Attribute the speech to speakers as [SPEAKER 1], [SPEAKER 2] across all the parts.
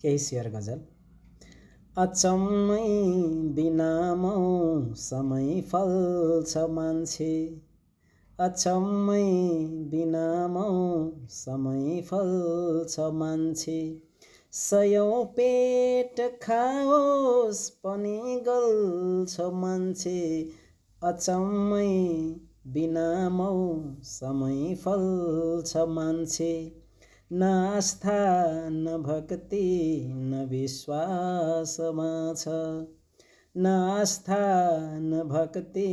[SPEAKER 1] केही शेर गजल। अचम्मै बिना समय फल्छ मान्छे, अचम्मै बिना समय फल्छ मान्छे। सयौं पेट खाओस् पनि गल्छ मान्छे, अचम्मै बिना समय फल्छ मान्छे। न आस्था न भक्ति न विश्वासमा छ, न आस्था न भक्ति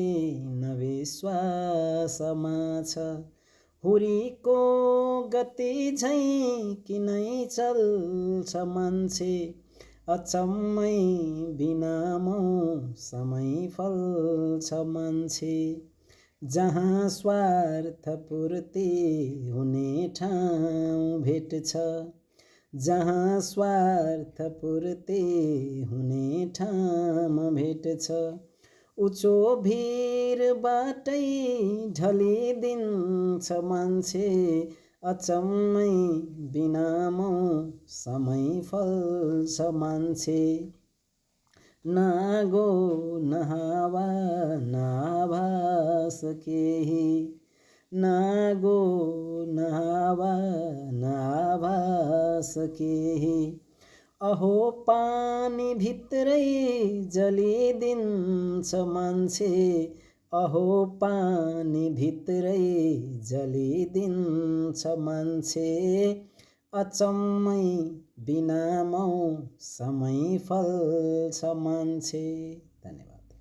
[SPEAKER 1] न विश्वासमा छ। हुरीको गति झैं किनै चल्छ मान्छे, अचम्मै बिना समय फल्छ मान्छे। जहाँ स्वार्थ पूर्ति हुने ठाउँ भेट्छ, जहाँ स्वार्थ पूर्ति हुने ठाउँ भेट्छ। उचो भिरबाटै ढलिदिन्छ मान्छे, अचम्मै बिना समय फल्छ मान्छे। नागो न हावा न आभास केही, नागो न हावा न आभास केही। अहो पानी भित्रै जलिदिन्छ मान्छे, अहो पानी भित्रै जलिदिन्छ मान्छे। अचम्मै बिना समय फल्छ मान्छे।